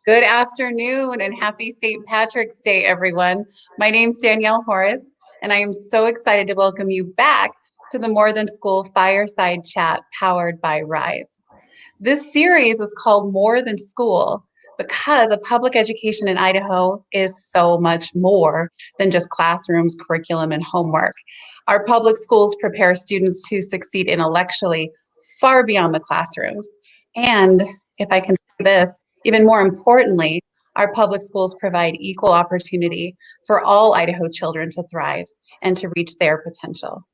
Good afternoon and happy St. Patrick's Day, everyone. My name's Danielle Horace, and I am so excited to welcome you back to the More Than School Fireside Chat powered by Rise. This series is called More Than School because a public education in Idaho is so much more than just classrooms, curriculum, and homework. Our public schools prepare students to succeed intellectually far beyond the classrooms. And if I can say this, even more importantly, our public schools provide equal opportunity for all Idaho children to thrive and to reach their potential.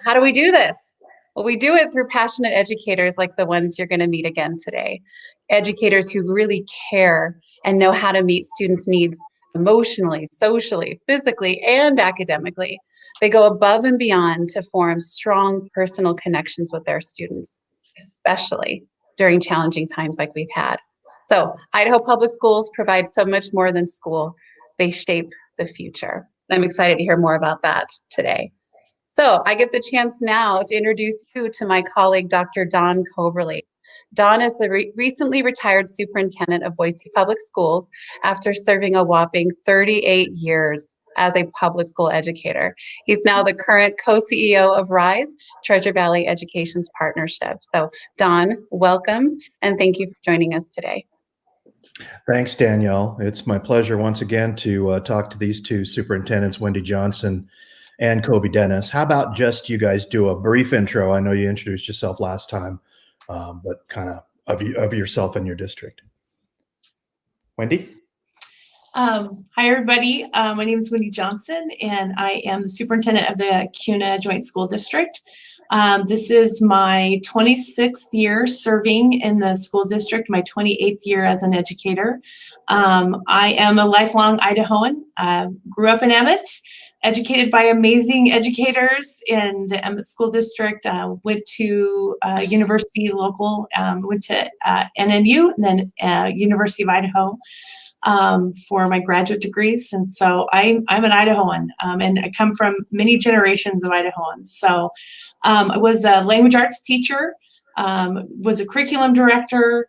How do we do this? Well, we do it through passionate educators like the ones you're going to meet again today. Educators who really care and know how to meet students' needs emotionally, socially, physically, and academically. They go above and beyond to form strong personal connections with their students, especially during challenging times like we've had. So, Idaho Public Schools provide so much more than school. They shape the future. I'm excited to hear more about that today. So I get the chance now to introduce you to my colleague, Dr. Dawn Coberly. Dawn is the recently retired superintendent of Boise Public Schools after serving a whopping 38 years as a public school educator. He's now the current co-CEO of RISE, Treasure Valley Education's partnership. So Dawn, welcome, and thank you for joining us today. Thanks, Danielle. It's my pleasure once again to talk to these two superintendents, Wendy Johnson and Coby Dennis. How about just you guys do a brief intro? I know you introduced yourself last time, but kind of yourself and your district. Wendy? Hi, everybody. My name is Wendy Johnson, and I am the superintendent of the Kuna Joint School District. This is my 26th year serving in the school district, my 28th year as an educator. I am a lifelong Idahoan. Grew up in Emmett, educated by amazing educators in the Emmett School District, went to university local, went to NNU, and then University of Idaho for my graduate degrees. And so I'm an Idahoan, and I come from many generations of Idahoans. So I was a language arts teacher, was a curriculum director,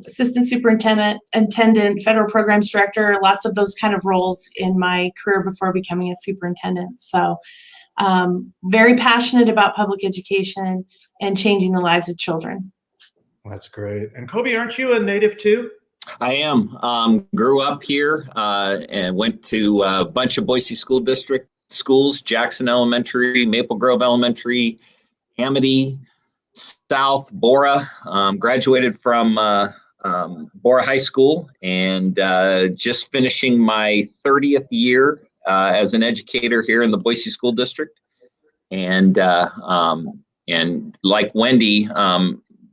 assistant superintendent, federal programs director, lots of those kind of roles in my career before becoming a superintendent. So very passionate about public education and changing the lives of children. That's great. And Coby, aren't you a native too? I am. Grew up here and went to a bunch of Boise School District schools, Jackson Elementary, Maple Grove Elementary, Amity, South, Bora. Graduated from Bora High School and just finishing my 30th year as an educator here in the Boise School District. And like Wendy,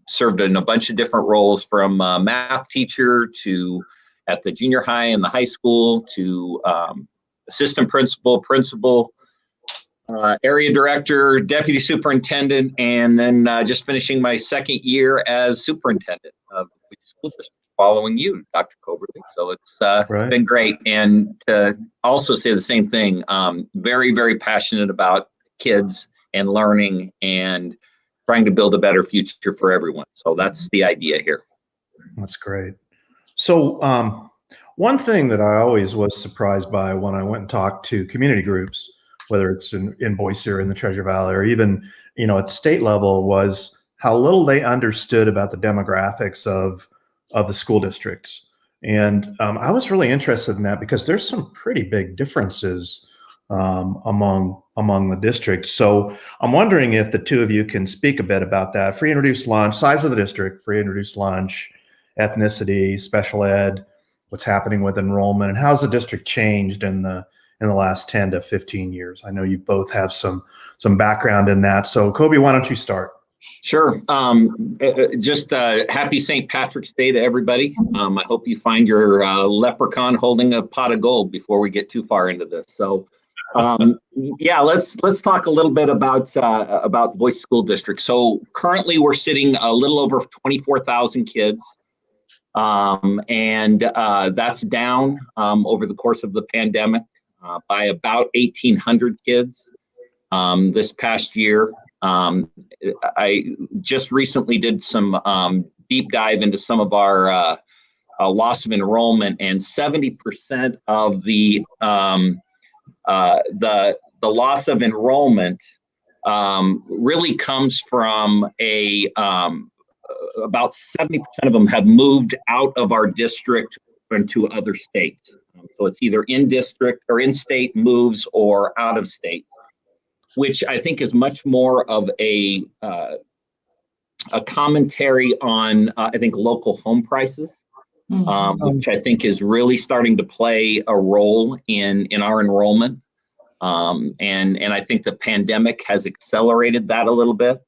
served in a bunch of different roles, from math teacher to at the junior high and the high school to assistant principal, area director, deputy superintendent, and then just finishing my second year as superintendent of the school district following you, Dr. Coberly. So it's been great. And to also say the same thing, very, very passionate about kids and learning and trying to build a better future for everyone. So that's the idea here. That's great. So one thing that I always was surprised by when I went and talked to community groups, whether it's in Boise or in the Treasure Valley or even, at the state level, was how little they understood about the demographics of the school districts. And I was really interested in that because there's some pretty big differences among the districts. So I'm wondering if the two of you can speak a bit about that. Free and reduced lunch, size of the district, free and reduced lunch, ethnicity, special ed, what's happening with enrollment, and how's the district changed in the last 10 to 15 years? I know you both have some background in that. So Coby, why don't you start? Sure. Just happy St. Patrick's Day to everybody. I hope you find your leprechaun holding a pot of gold before we get too far into this. So yeah, let's talk a little bit about the Boise School District. So currently we're sitting a little over 24,000 kids, and that's down over the course of the pandemic by about 1,800 kids this past year. I just recently did some deep dive into some of our loss of enrollment, and 70% of the loss of enrollment really comes from about 70% of them have moved out of our district into other states. So it's either in district or in state moves or out of state, which I think is much more of a commentary on, I think, local home prices, which I think is really starting to play a role in our enrollment. And I think the pandemic has accelerated that a little bit.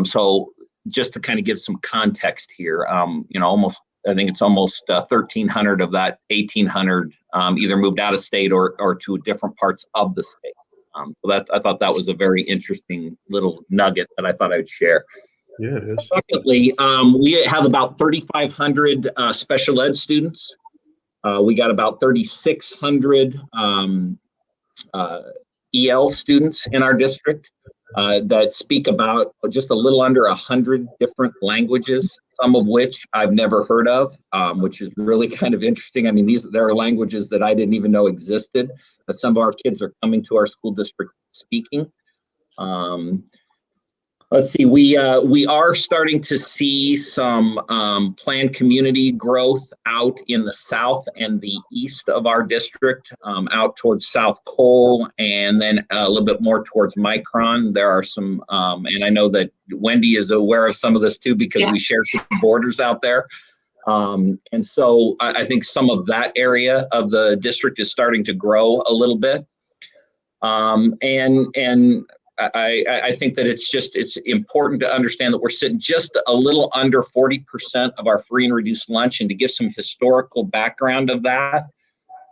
So just to kind of give some context here, I think it's almost 1,300 of that 1,800 either moved out of state or to different parts of the state. So I thought that was a very interesting little nugget that I thought I would share. Yeah, it is. Secondly, we have about 3,500 special ed students. We got about 3,600 EL students in our district that speak about just a little under 100 different languages, some of which I've never heard of, which is really kind of interesting. I mean, there are languages that I didn't even know existed that some of our kids are coming to our school district speaking. Let's see, we are starting to see some planned community growth out in the south and the east of our district, out towards South Cole, and then a little bit more towards Micron. There are some, and I know that Wendy is aware of some of this too, because we share some borders out there. And so I think some of that area of the district is starting to grow a little bit. And I think that it's important to understand that we're sitting just a little under 40% of our free and reduced lunch, and to give some historical background of that.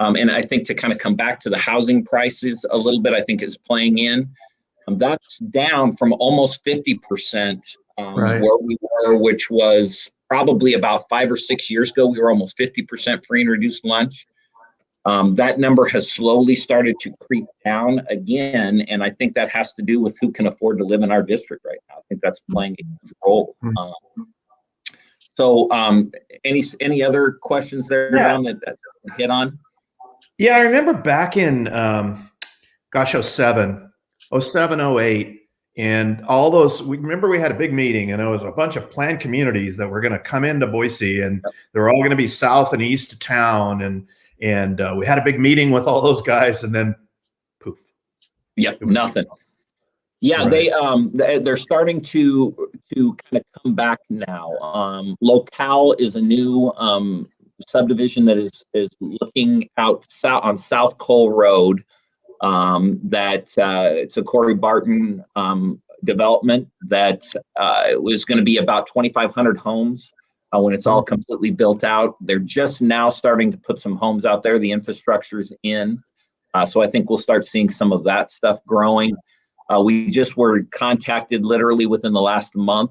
And I think to kind of come back to the housing prices a little bit, I think is playing in. That's down from almost 50% Right. where we were, which was probably about 5 or 6 years ago. We were almost 50% free and reduced lunch. That number has slowly started to creep down again, and I think that has to do with who can afford to live in our district right now. I think that's playing a huge role. So any other questions there, Don, that hit on? Yeah, I remember back in, 07, 08, and all those, we had a big meeting, and there was a bunch of planned communities that were going to come into Boise, and they were all going to be south and east of town, and we had a big meeting with all those guys, and then poof. Yep, nothing. Yeah, right. They're starting to kind of come back now. Locale is a new subdivision that is looking out south on South Cole Road. It's a Corey Barton development that was going to be about 2,500 homes. When it's all completely built out. They're just now starting to put some homes out there. The infrastructure's in. So I think we'll start seeing some of that stuff growing. We just were contacted literally within the last month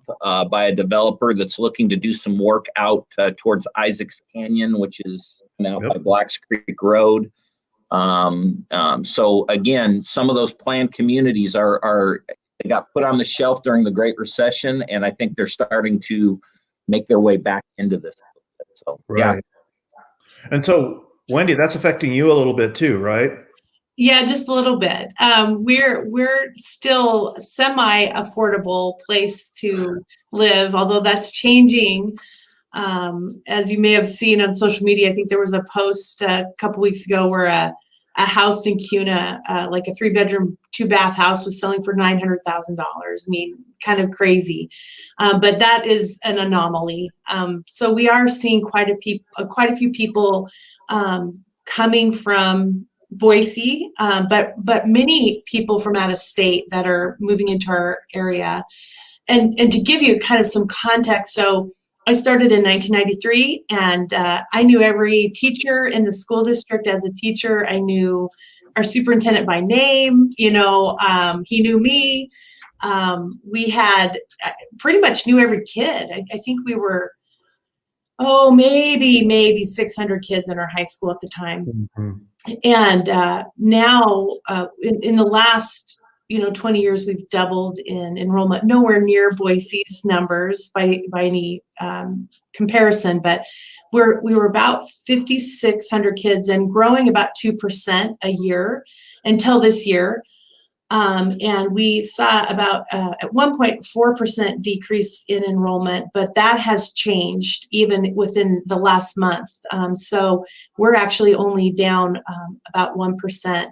by a developer that's looking to do some work out towards Isaacs Canyon, which is out by Blacks Creek Road. So again, some of those planned communities they got put on the shelf during the Great Recession, and I think they're starting to make their way back into this. So, right. Yeah. And so, Wendy, that's affecting you a little bit too, right? Yeah, just a little bit. We're still semi-affordable place to live, although that's changing. As you may have seen on social media, I think there was a post a couple weeks ago where a house in Kuna, like a 3-bedroom, 2-bath house, was selling for $900,000. I mean, kind of crazy, but that is an anomaly. So we are seeing quite a few people coming from Boise, but many people from out of state that are moving into our area. And to give you kind of some context, so I started in 1993, and I knew every teacher in the school district as a teacher. I knew our superintendent by name. He knew me. We had pretty much knew every kid. I think we were, maybe 600 kids in our high school at the time. Mm-hmm. And now in the last 20 years, we've doubled in enrollment, nowhere near Boise's numbers by any comparison, but we were about 5,600 kids and growing about 2% a year until this year. And we saw about at one point 4% decrease in enrollment, but that has changed even within the last month. So we're actually only down about 1%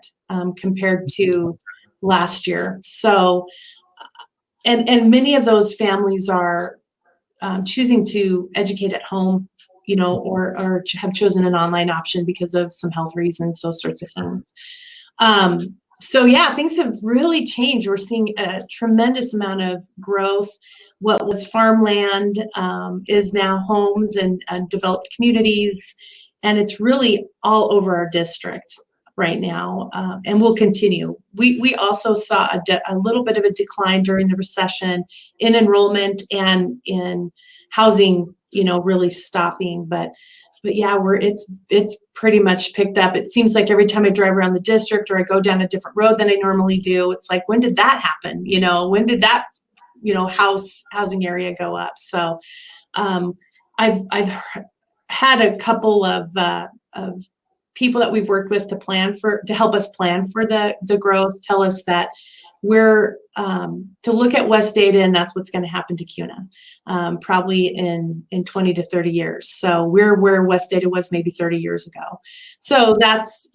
compared to last year. So, and many of those families are choosing to educate at home, or have chosen an online option because of some health reasons, those sorts of things. So yeah, things have really changed. We're seeing a tremendous amount of growth. What was farmland is now homes and developed communities, and it's really all over our district right now, and will continue. We also saw a little bit of a decline during the recession in enrollment and in housing, really stopping, but yeah, it's pretty much picked up. It seems like every time I drive around the district or I go down a different road than I normally do, it's like, when did that happen? When did that, housing area go up? So I've had a couple of people that we've worked with to help us plan for the growth, tell us that we're to look at West data, and that's what's going to happen to Kuna probably in 20 to 30 years. So we're where West data was maybe 30 years ago. So that's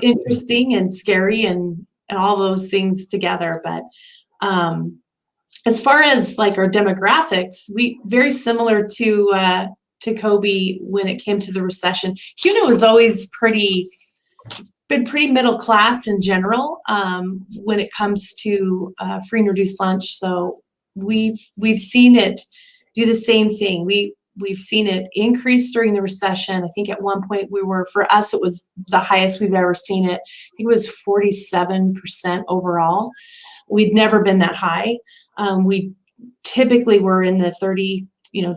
interesting and scary and all those things together. But as far as like our demographics, we very similar to Coby when it came to the recession. Kuna was always been pretty middle class in general when it comes to free and reduced lunch. So we've seen it do the same thing. We've seen it increase during the recession. I think at one point for us, it was the highest we've ever seen it. I think it was 47% overall. We'd never been that high. We typically were in the 30,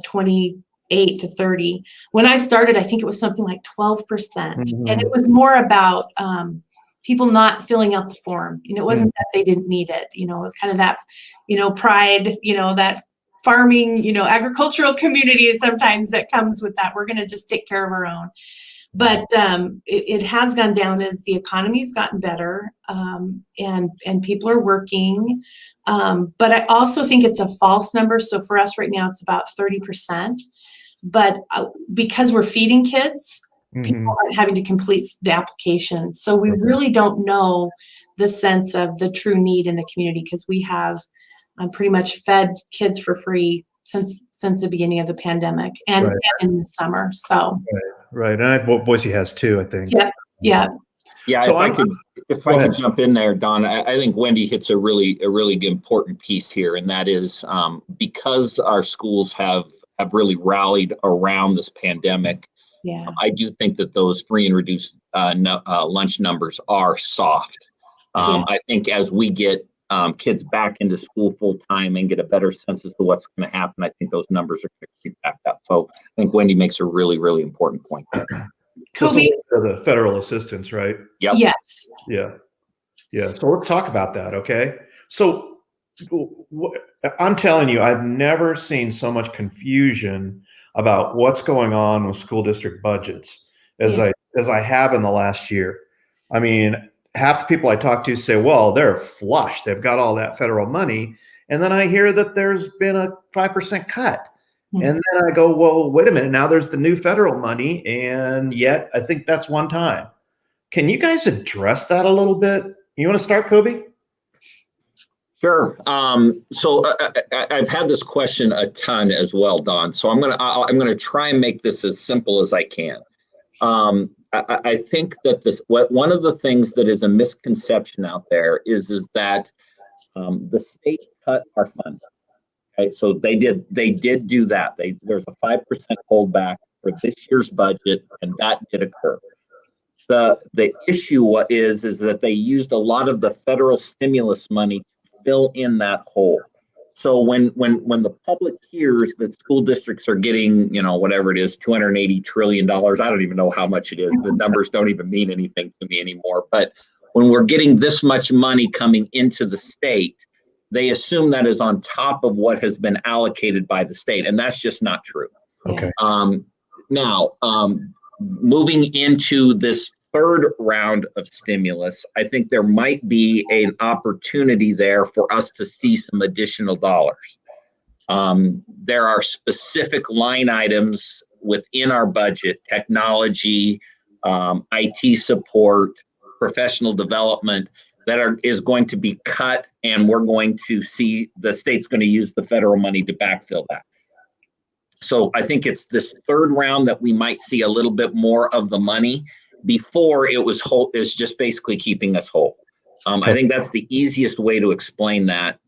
28 to 30. When I started, I think it was something like 12%. Mm-hmm. And it was more about people not filling out the form. It wasn't that they didn't need it. It was kind of that, pride, that farming, agricultural community sometimes that comes with that. We're going to just take care of our own. But it has gone down as the economy's gotten better and people are working. But I also think it's a false number. So for us right now, it's about 30%. But because we're feeding kids, people aren't having to complete the applications. So we really don't know the sense of the true need in the community, because we have pretty much fed kids for free since the beginning of the pandemic and in the summer. So right. And Boise has too, I think. Yeah. So if I could jump in there, Don, I think Wendy hits a really important piece here, and that is because our schools have really rallied around this pandemic. Yeah, I do think that those free and reduced lunch numbers are soft. I think as we get kids back into school full time and get a better sense as to what's going to happen, I think those numbers are going to creep back up. So I think Wendy makes a really important point there. Coby, the federal assistance, right? Yep. Yes. Yeah. So let's talk about that. Okay. So I'm telling you, I've never seen so much confusion about what's going on with school district budgets as I have in the last year. I mean, half the people I talk to say, well, they're flush. They've got all that federal money. And then I hear that there's been a 5% cut. And then I go, well, wait a minute. Now there's the new federal money. And yet I think that's one time. Can you guys address that a little bit? You want to start, Coby? Sure. So I've had this question a ton as well, Don. So I'm gonna try and make this as simple as I can. I think that one of the things that is a misconception out there is that the state cut our funding. Okay, so they did do that. There's a 5% holdback for this year's budget, and that did occur. The issue is that they used a lot of the federal stimulus money to fill in that hole. So when the public hears that school districts are getting, whatever it is, $280 trillion, I don't even know how much it is. The numbers don't even mean anything to me anymore. But when we're getting this much money coming into the state, they assume that is on top of what has been allocated by the state, and that's just not true. Okay. Now, moving into this third round of stimulus, I think there might be an opportunity there for us to see some additional dollars. There are specific line items within our budget: technology, IT support, professional development, that is going to be cut, and we're going to see the state's going to use the federal money to backfill that. So I think it's this third round that we might see a little bit more of the money. Before, it was whole, is just basically keeping us whole. I think that's the easiest way to explain that,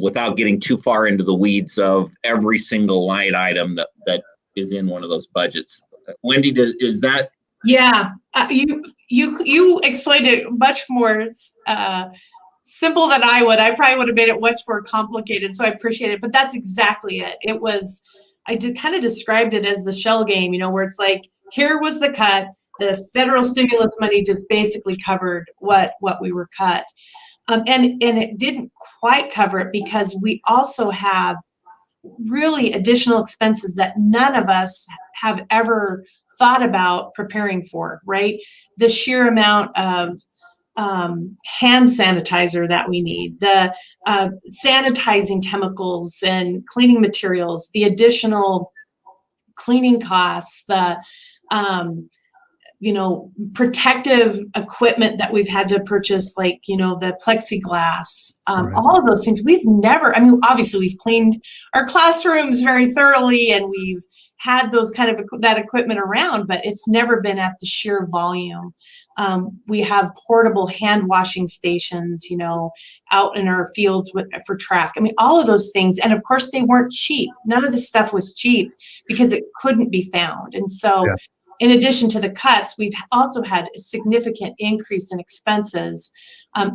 without getting too far into the weeds of every single line item that is in one of those budgets. Wendy, is that? Yeah, you explained it much more simple than I would. I probably would have made it much more complicated, so I appreciate it. But that's exactly it. It was, I did kind of described it as the shell game, where it's like, here was the cut. The federal stimulus money just basically covered what we were cut. And it didn't quite cover it, because we also have really additional expenses that none of us have ever thought about preparing for, right? The sheer amount of hand sanitizer that we need, the sanitizing chemicals and cleaning materials, the additional cleaning costs, the protective equipment that we've had to purchase, like, the plexiglass, Right. all of those things. We've never, obviously we've cleaned our classrooms very thoroughly, and we've had those kind of that equipment around, but it's never been at the sheer volume. We have portable hand washing stations, out in our fields for track. All of those things. And of course they weren't cheap. None of this stuff was cheap, because it couldn't be found. And so, yeah. In addition to the cuts, we've also had a significant increase in expenses,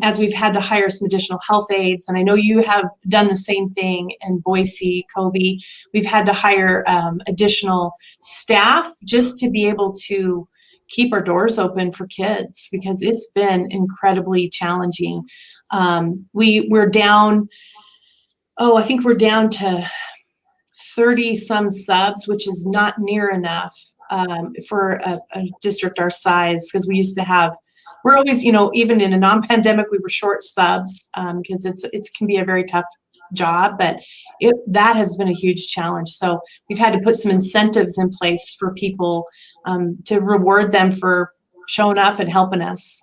as we've had to hire some additional health aides. And I know you have done the same thing in Boise, Coby. We've had to hire additional staff just to be able to keep our doors open for kids, because it's been incredibly challenging. We're down, I think we're down to 30 some subs, which is not near enough for a district our size, because we used to have, we're always, even in a non-pandemic, we were short subs, because it can be a very tough job, but that has been a huge challenge. So we've had to put some incentives in place for people to reward them for showing up and helping us.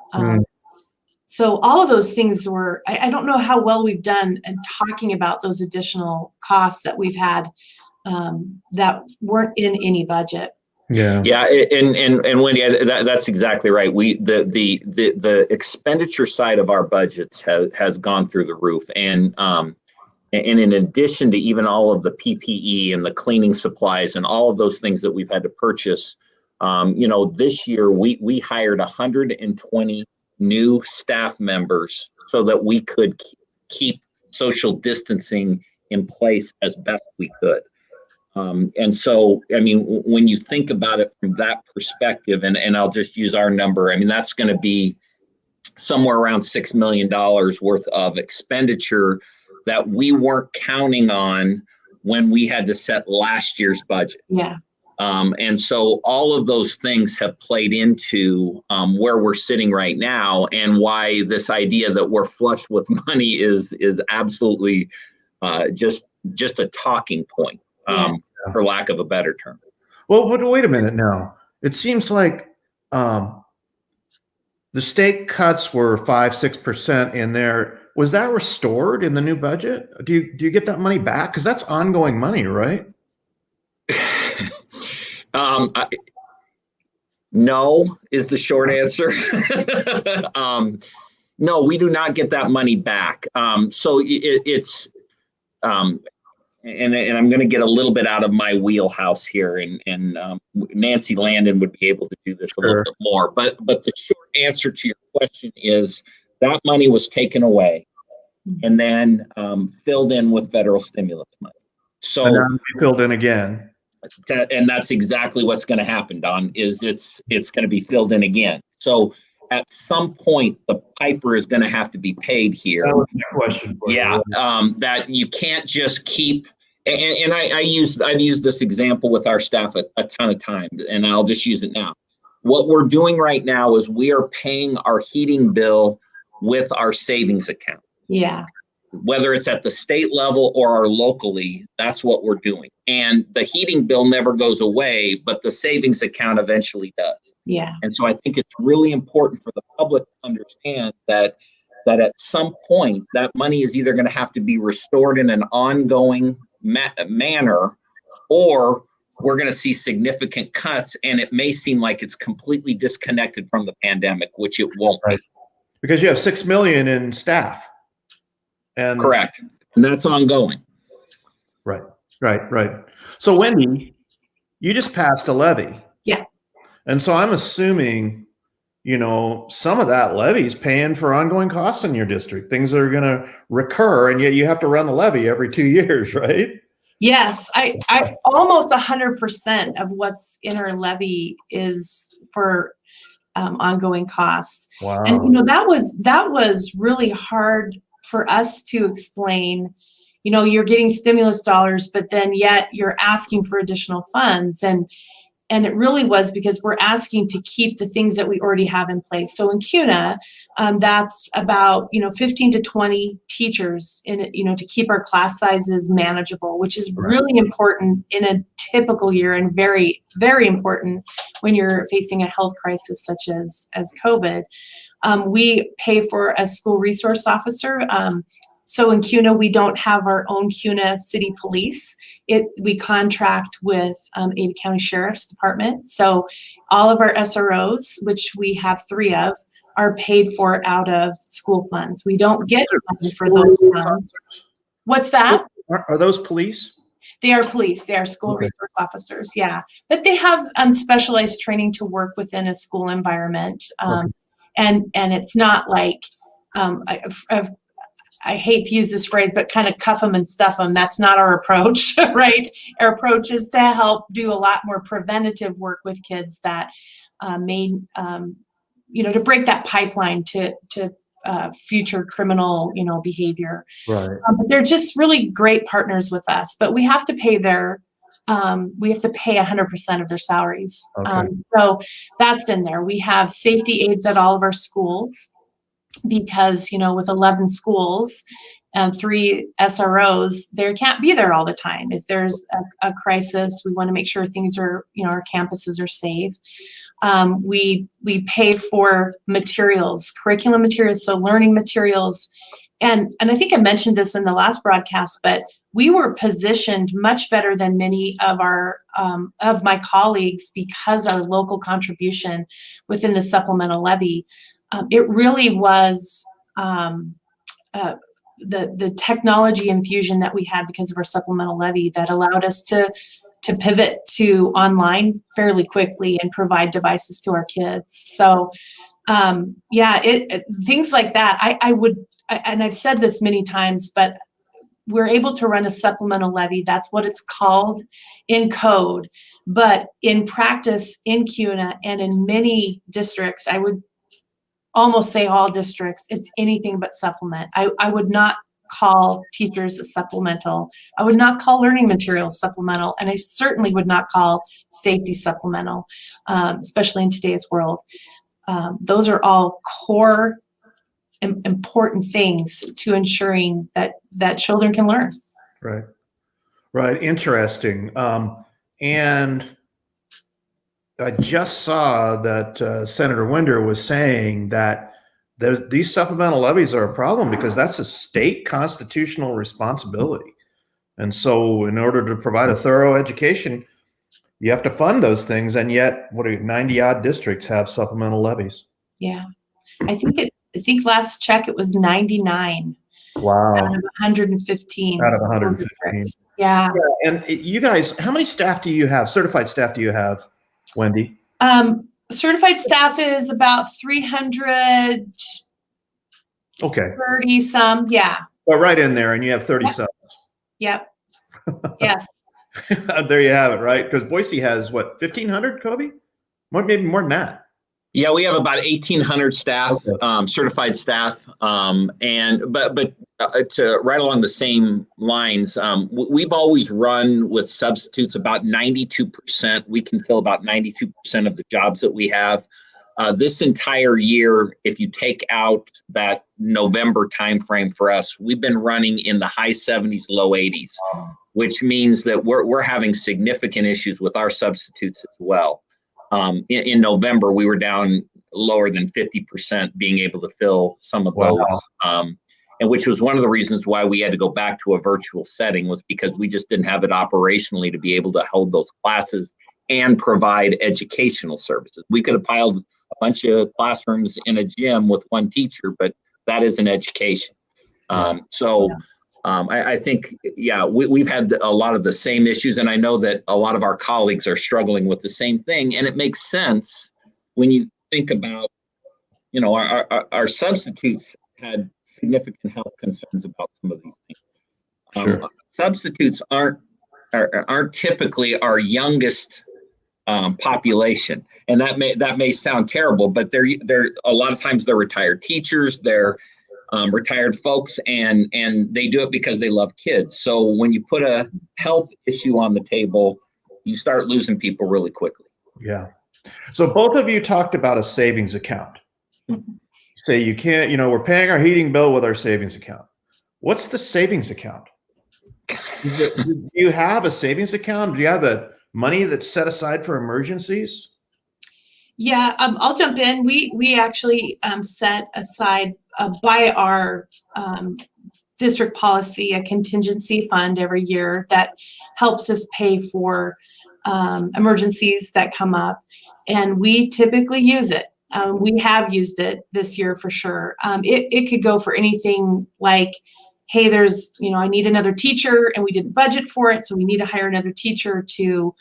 So all of those things were, I don't know how well we've done in talking about those additional costs that we've had that weren't in any budget. Yeah. Yeah, and Wendy, that's exactly right. The expenditure side of our budgets has gone through the roof, and in addition to even all of the PPE and the cleaning supplies and all of those things that we've had to purchase, this year we hired 120 new staff members so that we could keep social distancing in place as best we could. And so, when you think about it from that perspective, and I'll just use our number, that's going to be somewhere around $6 million worth of expenditure that we weren't counting on when we had to set last year's budget. Yeah. And so all of those things have played into where we're sitting right now, and why this idea that we're flush with money is absolutely just a talking point. For lack of a better term. Well, but wait a minute now. It seems like the state cuts were 5-6% in there. Was that restored in the new budget? Do you get that money back? Because that's ongoing money, right? No is the short answer. No, we do not get that money back. So it's and I'm going to get a little bit out of my wheelhouse here, and Nancy Landon would be able to do this a little bit more. But the short answer to your question is that money was taken away and then filled in with federal stimulus money. So and then filled in again. And that's exactly what's going to happen, Don. Is it's going to be filled in again. So at some point, the piper is going to have to be paid here. That was my question for you. Yeah, that you can't just keep, and I've used this example with our staff a ton of times, and I'll just use it now. What we're doing right now is we are paying our heating bill with our savings account. Yeah. Whether it's at the state level or locally, that's what we're doing. And the heating bill never goes away, but the savings account eventually does. Yeah. And so I think it's really important for the public to understand that at some point that money is either going to have to be restored in an ongoing manner, or we're going to see significant cuts, and it may seem like it's completely disconnected from the pandemic, which it won't be. Because you have 6 million in staff. And correct. And that's ongoing. Right. So Wendy, you just passed a levy. Yeah. And so I'm assuming, some of that levy is paying for ongoing costs in your district, things that are going to recur, and yet you have to run the levy every 2 years, right? Yes, I almost 100% of what's in our levy is for ongoing costs. Wow. And that was really hard for us to explain. You're getting stimulus dollars, but then yet you're asking for additional funds, and it really was because we're asking to keep the things that we already have in place. So in Kuna, that's about 15 to 20 teachers to keep our class sizes manageable, which is really important in a typical year, and very, very important when you're facing a health crisis such as COVID. We pay for a school resource officer. So in Kuna, we don't have our own Kuna City Police. We contract with Ada County Sheriff's Department. So all of our SROs, which we have 3 of, are paid for out of school funds. We don't get money for those funds. What's that? Are those police? They are police. They are school resource officers. Yeah, but they have specialized training to work within a school environment, and it's not like I hate to use this phrase, but kind of cuff them and stuff them. That's not our approach, right? Our approach is to help do a lot more preventative work with kids that may, to break that pipeline to future criminal, behavior. Right. But they're just really great partners with us. But we have to pay we have to pay 100% of their salaries. Okay. So that's in there. We have safety aides at all of our schools, because with 11 schools and 3 SROs, they can't be there all the time. If there's a crisis, we want to make sure things are, our campuses are safe. We pay for materials, curriculum materials, so learning materials. And I think I mentioned this in the last broadcast, but we were positioned much better than many of of my colleagues because our local contribution within the supplemental levy. It really was the technology infusion that we had because of our supplemental levy that allowed us to pivot to online fairly quickly and provide devices to our kids. So things like that. I would, and I've said this many times, but we're able to run a supplemental levy. That's what it's called in code. But in practice in Kuna and in many districts, I would almost say all districts, it's anything but supplement. I would not call teachers a supplemental. I would not call learning materials supplemental, and I certainly would not call safety supplemental, especially in today's world. Those are all core important things to ensuring that children can learn. Right. Interesting. And I just saw that Senator Winder was saying that these supplemental levies are a problem because that's a state constitutional responsibility. And so in order to provide a thorough education, you have to fund those things. And yet, 90 odd districts have supplemental levies. Yeah. I think last check, it was 99. Wow. Out of 115. Out of 115. Yeah. And you guys, how many staff do you have? Certified staff do you have, Wendy? Certified staff is about 300. Okay. 30 some, yeah. Well, right in there, and you have 30 subs. Yep. Yes. There you have it, right? Because Boise has what, 1,500, Coby? Maybe more than that. Yeah, we have about 1,800 staff, Okay. certified staff, but to right along the same lines, we've always run with substitutes about 92%. We can fill about 92% of the jobs that we have. This entire year, if you take out that November timeframe for us, we've been running in the high 70s, low 80s, which means that we're having significant issues with our substitutes as well. In November, we were down lower than 50% being able to fill some of those, and which was one of the reasons why we had to go back to a virtual setting, was because we just didn't have it operationally to be able to hold those classes and provide educational services. We could have piled a bunch of classrooms in a gym with one teacher, but that isn't education. I think, yeah, we've had a lot of the same issues, and I know that a lot of our colleagues are struggling with the same thing. And it makes sense when you think about, our substitutes had significant health concerns about some of these things. Sure. Substitutes aren't typically our youngest population, and that may sound terrible, but they're a lot of times they're retired teachers, they're retired folks, and they do it because they love kids. So when you put a health issue on the table, you start losing people really quickly. Yeah. So both of you talked about a savings account. Say you can't, we're paying our heating bill with our savings account. What's the savings account? Do you have a savings account? Do you have the money that's set aside for emergencies? Yeah, I'll jump in. We actually set aside by our district policy a contingency fund every year that helps us pay for emergencies that come up, and we typically use it. We have used it this year for sure. It could go for anything like, hey, there's, I need another teacher and we didn't budget for it, so we need to hire another teacher to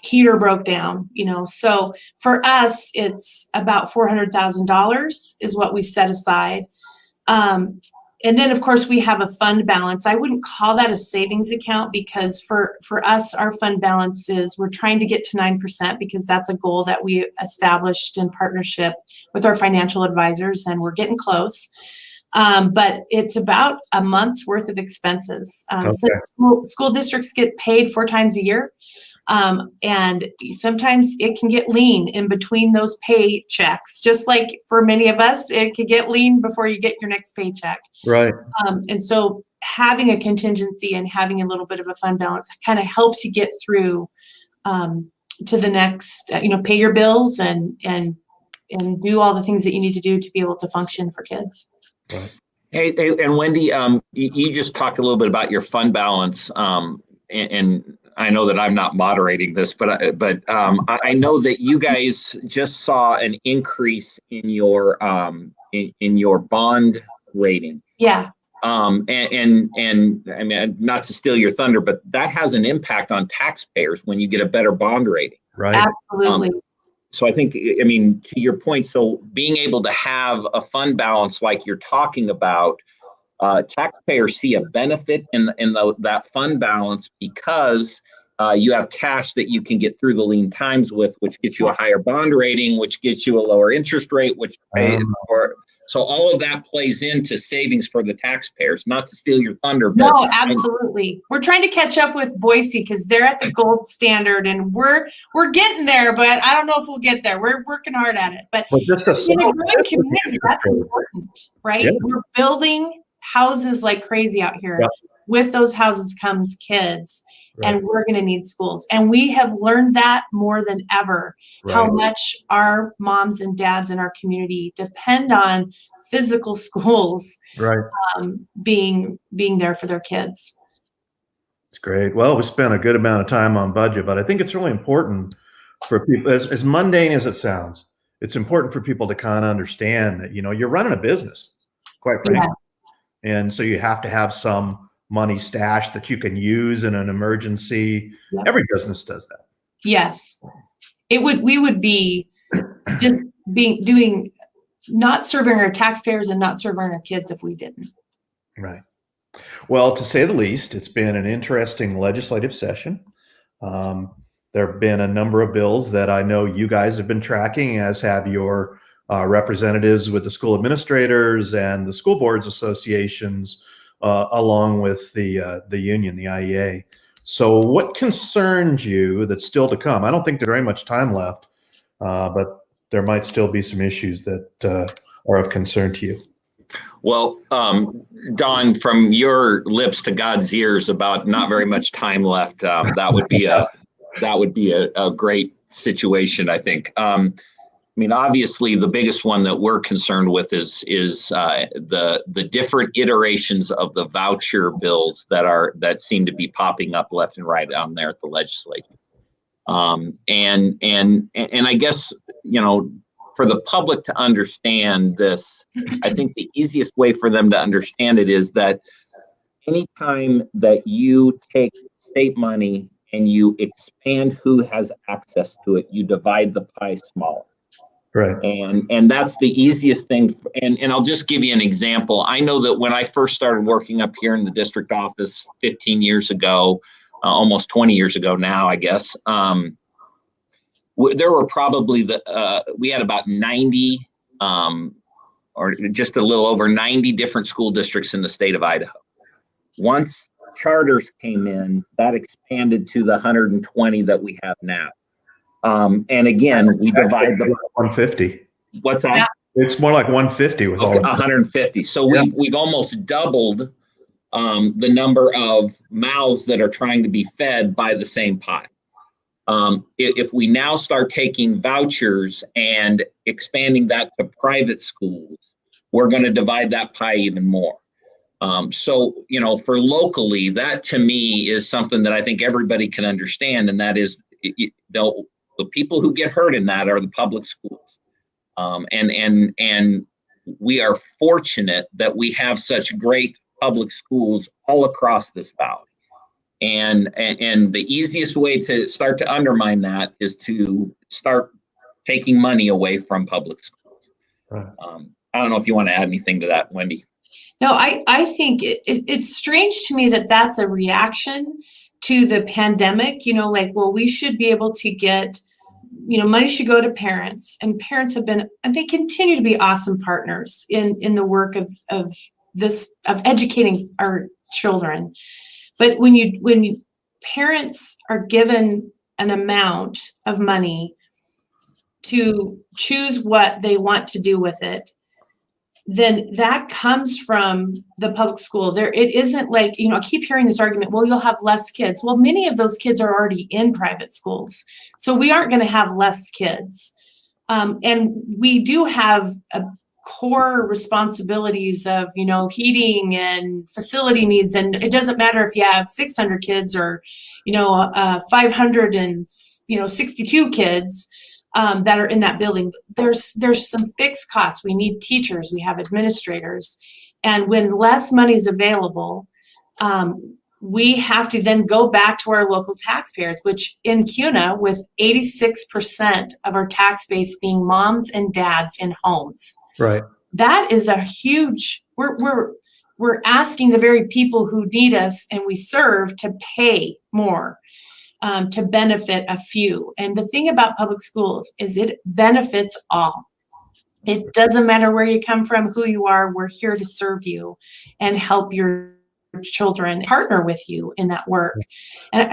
heater broke down, So for us, it's about $400,000 is what we set aside. And then, of course, we have a fund balance. I wouldn't call that a savings account, because for us, our fund balance is, we're trying to get to 9%, because that's a goal that we established in partnership with our financial advisors, and we're getting close. But it's about a month's worth of expenses. Since school districts get paid 4 times a year, and sometimes it can get lean in between those paychecks. Just like for many of us, it could get lean before you get your next paycheck. Right. And so having a contingency and having a little bit of a fund balance kind of helps you get through to the next, pay your bills and do all the things that you need to do to be able to function for kids. Right. Hey, and Wendy, you just talked a little bit about your fund balance, and I know that I'm not moderating this, but I know that you guys just saw an increase in your bond rating. Yeah. And I mean, not to steal your thunder, but that has an impact on taxpayers when you get a better bond rating. Right. Absolutely. So I think, to your point, so being able to have a fund balance like you're talking about, taxpayers see a benefit in that fund balance, because you have cash that you can get through the lean times with, which gets you a higher bond rating, which gets you a lower interest rate, so all of that plays into savings for the taxpayers. Not to steal your thunder, but no, absolutely. We're trying to catch up with Boise, because they're at the gold standard, and we're getting there, but I don't know if we'll get there. We're working hard at it. But just in a growing community, that's important, right? Yeah. We're building houses like crazy out here. Yeah. With those houses comes kids, right. And we're going to need schools. And we have learned that more than ever, right. How much our moms and dads in our community depend on physical schools, right. Being there for their kids. It's great. Well, we spent a good amount of time on budget, but I think it's really important for people, as mundane as it sounds, it's important for people to kind of understand that, you're running a business, quite frankly. Yeah. And so you have to have some money stashed that you can use in an emergency. Yep. Every business does that. Yes. We would be just doing, not serving our taxpayers and not serving our kids if we didn't. Right. Well, to say the least, it's been an interesting legislative session. There have been a number of bills that I know you guys have been tracking, as have your representatives with the school administrators and the school boards associations, along with the union, the IEA. So what concerns you that's still to come? I don't think there's very much time left, but there might still be some issues that are of concern to you. Well, Don, from your lips to God's ears about not very much time left, that would be a great situation, I think. I mean, obviously, the biggest one that we're concerned with is the different iterations of the voucher bills that seem to be popping up left and right down there at the legislature. And I guess, for the public to understand this, I think the easiest way for them to understand it is that anytime that you take state money and you expand who has access to it, you divide the pie smaller. Right. And that's the easiest thing. And I'll just give you an example. I know that when I first started working up here in the district office 15 years ago, almost 20 years ago now, I guess, there were probably we had about 90 or just a little over 90 different school districts in the state of Idaho. Once charters came in, that expanded to the 120 that we have now. And again, we divide the 150. What's that? It's more like 150 with all 150. So we've almost doubled the number of mouths that are trying to be fed by the same pie. If we now start taking vouchers and expanding that to private schools, we're going to divide that pie even more. So, for locally, that to me is something that I think everybody can understand. And that is the people who get hurt in that are the public schools. And we are fortunate that we have such great public schools all across this valley. And the easiest way to start to undermine that is to start taking money away from public schools. Right. I don't know if you want to add anything to that, Wendy. No, I think it's strange to me that that's a reaction to the pandemic. We should be able to get, money should go to parents, and parents have been, and they continue to be awesome partners in the work of educating our children. But when parents are given an amount of money to choose what they want to do with it, then that comes from the public school. It isn't like, I keep hearing this argument, well, you'll have less kids. Well, many of those kids are already in private schools, so we aren't going to have less kids. And we do have a core responsibilities of, heating and facility needs. And it doesn't matter if you have 600 kids or, 562 kids that are in that building. There's some fixed costs. We need teachers, we have administrators. And when less money is available, we have to then go back to our local taxpayers, which in Kuna, with 86% of our tax base being moms and dads in homes. Right. That is a huge, we're asking the very people who need us and we serve to pay more to benefit a few. And the thing about public schools is it benefits all. It doesn't matter where you come from, who you are, we're here to serve you and help your children, partner with you in that work. And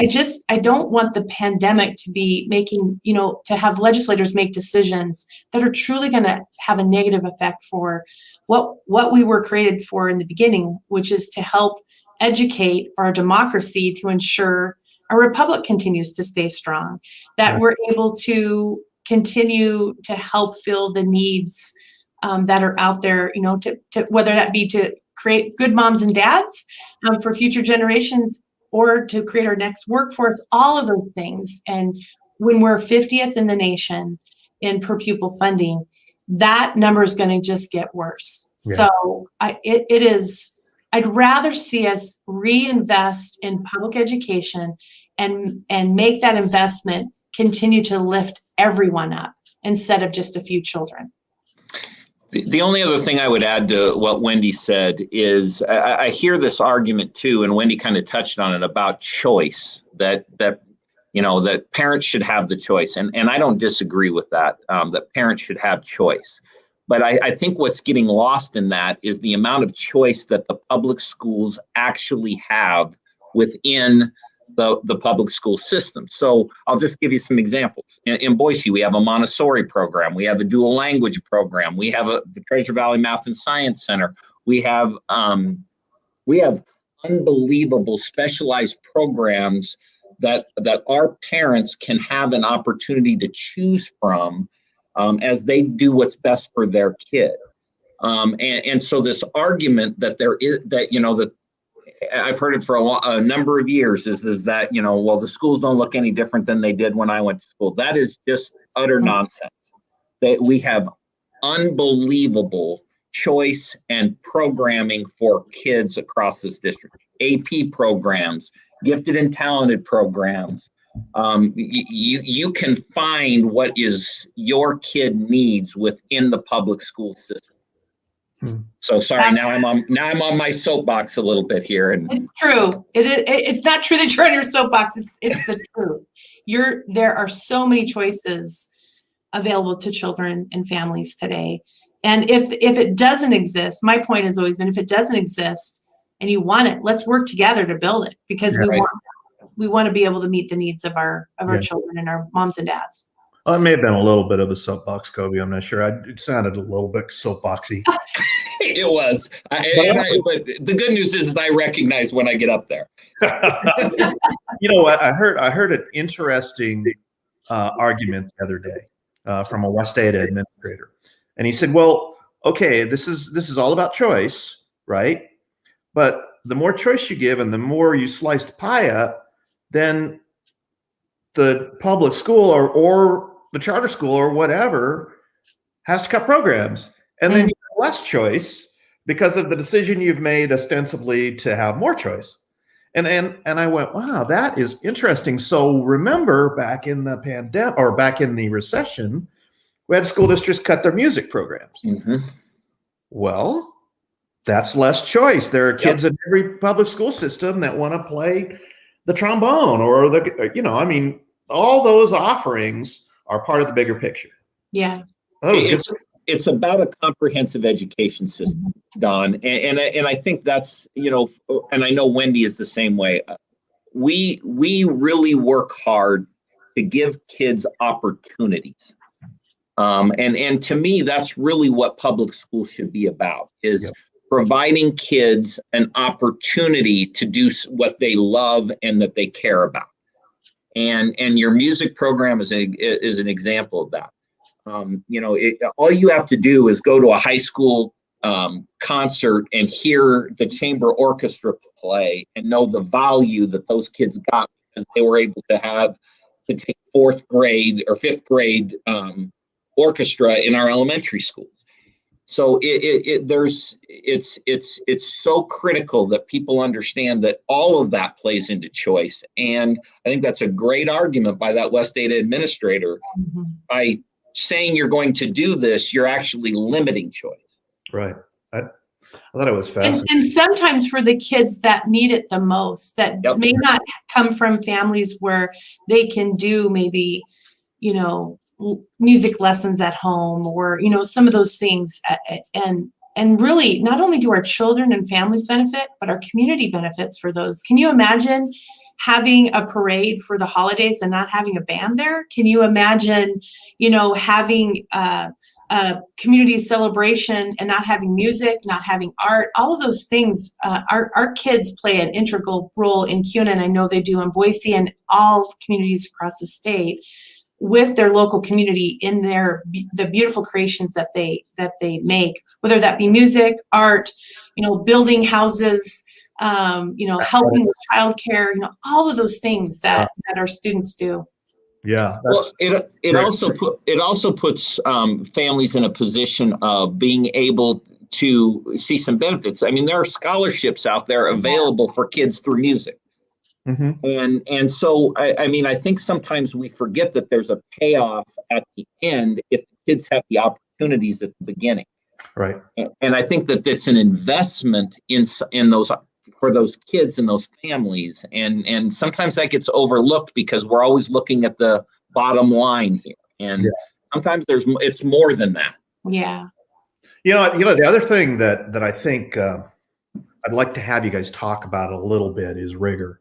I don't want the pandemic to be making, to have legislators make decisions that are truly going to have a negative effect for what we were created for in the beginning, which is to help educate for our democracy, to ensure our republic continues to stay strong, that we're able to continue to help fill the needs that are out there, to whether that be to create good moms and dads for future generations, or to create our next workforce, all of those things. And when we're 50th in the nation in per pupil funding, that number is going to just get worse. Yeah. So I'd rather see us reinvest in public education and make that investment continue to lift everyone up instead of just a few children. The only other thing I would add to what Wendy said is I hear this argument too, and Wendy kind of touched on it, about choice, that that parents should have the choice. And I don't disagree with that, that parents should have choice. But I think what's getting lost in that is the amount of choice that the public schools actually have within the public school system. So I'll just give you some examples. In Boise, we have a Montessori program. We have a dual language program. We have the Treasure Valley Math and Science Center. We have unbelievable specialized programs that our parents can have an opportunity to choose from as they do what's best for their kid. And so this argument that there is that I've heard it for a number of years is that, well, the schools don't look any different than they did when I went to school. That is just utter nonsense. That we have unbelievable choice and programming for kids across this district. AP programs, gifted and talented programs. You can find what is your kid needs within the public school system. So sorry, now I'm on my soapbox a little bit here. And it's true. It's not true that you're on your soapbox. It's the truth. There are so many choices available to children and families today. And if it doesn't exist, my point has always been, if it doesn't exist and you want it, let's work together to build it, because we want to be able to meet the needs of our children and our moms and dads. Well, it may have been a little bit of a soapbox, Coby. I'm not sure. It sounded a little bit soapboxy. It was. But the good news is I recognize when I get up there. You know what? I heard an interesting argument the other day from a West Ada administrator, and he said, "Well, okay, this is all about choice, right? But the more choice you give, and the more you slice the pie up, then the public school or the charter school or whatever has to cut programs, and then you have less choice because of the decision you've made ostensibly to have more choice." And I went, wow, that is interesting. So remember, back in the pandemic or back in the recession, we had school districts cut their music programs. Mm-hmm. Well, that's less choice. There are kids in every public school system that want to play the trombone or all those offerings are part of the bigger picture. Yeah. It's about a comprehensive education system, Don. And I think that's, and I know Wendy is the same way. We really work hard to give kids opportunities. And to me, that's really what public school should be about, is providing kids an opportunity to do what they love and that they care about. And your music program is an example of that. All you have to do is go to a high school concert and hear the chamber orchestra play and know the value that those kids got because they were able to take fourth grade or fifth grade orchestra in our elementary schools. So it's so critical that people understand that all of that plays into choice. And I think that's a great argument by that West Ada administrator. Mm-hmm. By saying you're going to do this, you're actually limiting choice. Right. I thought it was fascinating. And sometimes for the kids that need it the most, that may not come from families where they can do maybe, music lessons at home or, some of those things. And really, not only do our children and families benefit, but our community benefits for those. Can you imagine having a parade for the holidays and not having a band there? Can you imagine, having a community celebration and not having music, not having art? All of those things, our kids play an integral role in Kuna, and I know they do in Boise and all communities across the state, with their local community in the beautiful creations that they make, whether that be music, art, building houses, helping with childcare, all of those things that our students do. Yeah. Well, it also puts families in a position of being able to see some benefits. I mean, there are scholarships out there available for kids through music. Mm-hmm. And so, I think sometimes we forget that there's a payoff at the end if the kids have the opportunities at the beginning. Right. And I think that it's an investment in those for those kids and those families. And sometimes that gets overlooked because we're always looking at the bottom line here. And sometimes it's more than that. Yeah. The other thing that I think I'd like to have you guys talk about a little bit is rigor.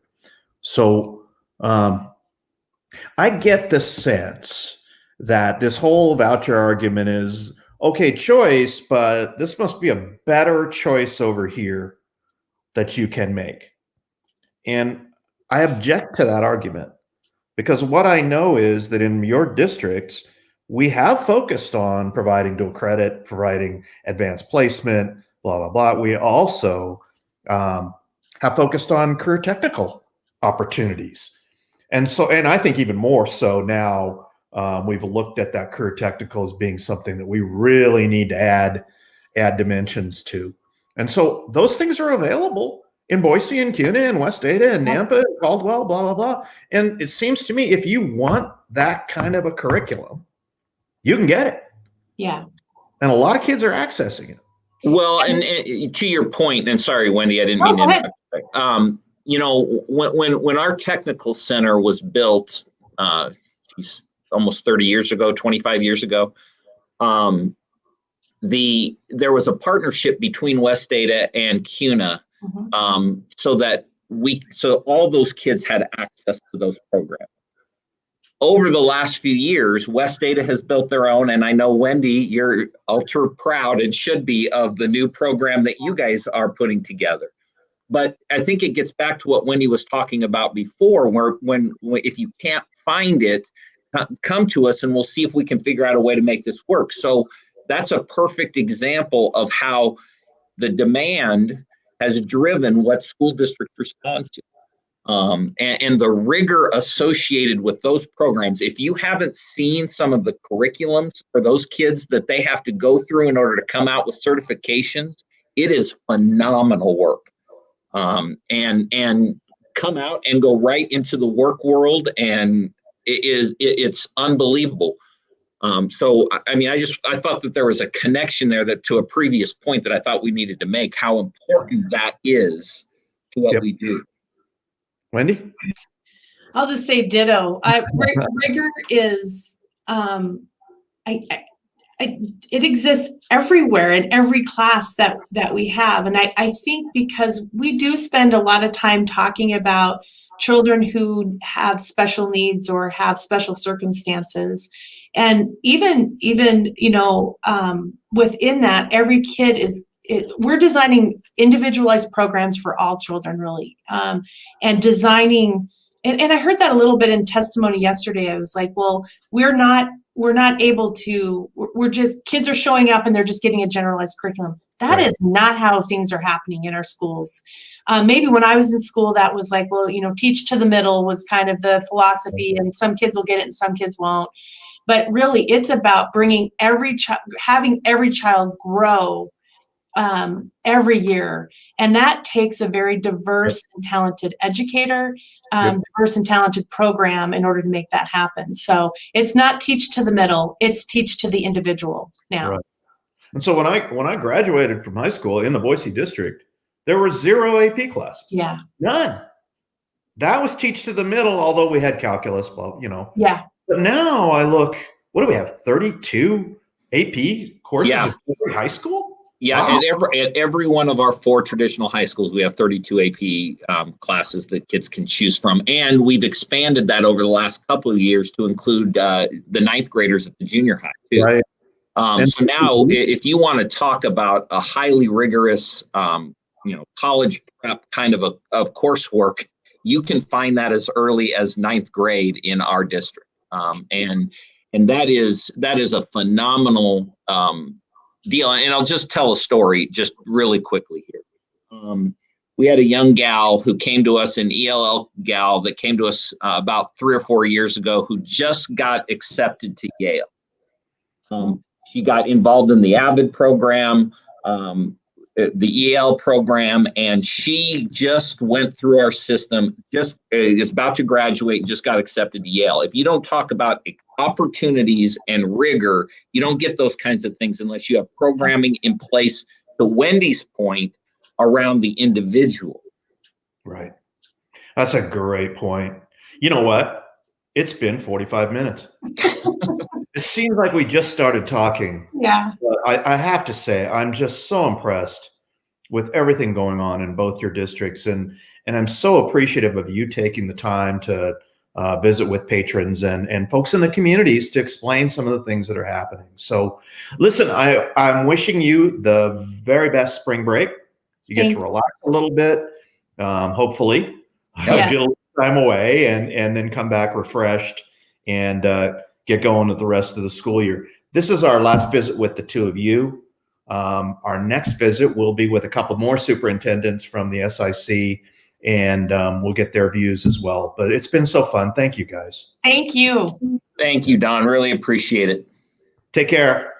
So I get the sense that this whole voucher argument is okay choice, but this must be a better choice over here that you can make. And I object to that argument because what I know is that in your districts, we have focused on providing dual credit, providing advanced placement, blah, blah, blah. We also have focused on career technical opportunities. And I think even more so now, we've looked at that career technical as being something that we really need to add dimensions to. And so those things are available in Boise and Kuna and West Ada and Nampa and Caldwell, blah, blah, blah. And it seems to me if you want that kind of a curriculum, you can get it. Yeah. And a lot of kids are accessing it. Well, and to your point, and sorry, Wendy, I didn't mean to interrupt. When our technical center was built, almost 30 years ago, 25 years ago, there was a partnership between West Ada and Kuna, so all those kids had access to those programs. Over the last few years, West Ada has built their own, and I know, Wendy, you're ultra proud and should be of the new program that you guys are putting together. But I think it gets back to what Wendy was talking about before, where when if you can't find it, come to us and we'll see if we can figure out a way to make this work. So that's a perfect example of how the demand has driven what school districts respond to. And the rigor associated with those programs. If you haven't seen some of the curriculums for those kids that they have to go through in order to come out with certifications, it is phenomenal work. And come out and go right into the work world, and it's unbelievable. So I mean, I thought that there was a connection there that to a previous point that I thought we needed to make, how important that is to what we do. Wendy? I'll just say ditto. Rigor is, it exists everywhere in every class that we have. And I think because we do spend a lot of time talking about children who have special needs or have special circumstances. And even within that, every kid we're designing individualized programs for all children, really, and designing. And I heard that a little bit in testimony yesterday. I was like, well, we're not able to. We're just, kids are showing up and they're just getting a generalized curriculum. That is not how things are happening in our schools. Maybe when I was in school, that was like, well, teach to the middle was kind of the philosophy, and some kids will get it and some kids won't. But really, it's about bringing having every child grow every year. And that takes a very diverse and talented educator, diverse and talented program in order to make that happen. So it's not teach to the middle, it's teach to the individual now. Right. And so when I graduated from high school in the Boise district, there were 0 AP classes. Yeah. None. That was teach to the middle, although we had calculus, Yeah. But now I look, what do we have? 32 AP courses in every high school? Yeah, wow. At every one of our 4 traditional high schools, we have 32 AP classes that kids can choose from. And we've expanded that over the last couple of years to include the 9th graders at the junior high, too. Right. So now, if you want to talk about a highly rigorous, college prep kind of coursework, you can find that as early as 9th grade in our district. And that is a phenomenal deal. And I'll just tell a story just really quickly here. We had a young gal who came to us, an ELL gal that came to us about 3 or 4 years ago, who just got accepted to Yale. She got involved in the AVID program, the EL program, and she just went through our system, just is about to graduate and just got accepted to Yale. If you don't talk about opportunities and rigor, you don't get those kinds of things unless you have programming in place, to Wendy's point, around the individual. Right. That's a great point. You know what? It's been 45 minutes. It seems like we just started talking. Yeah. But I have to say, I'm just so impressed with everything going on in both your districts. And I'm so appreciative of you taking the time to visit with patrons and folks in the communities to explain some of the things that are happening. So listen, I'm wishing you the very best spring break. You get to relax a little bit, hopefully. Yeah. Get a little time away and then come back refreshed and get going with the rest of the school year. This is our last visit with the two of you. Our next visit will be with a couple more superintendents from the SIC, and we'll get their views as well. But it's been so fun. Thank you, guys. Thank you. Thank you, Don. Really appreciate it. Take care.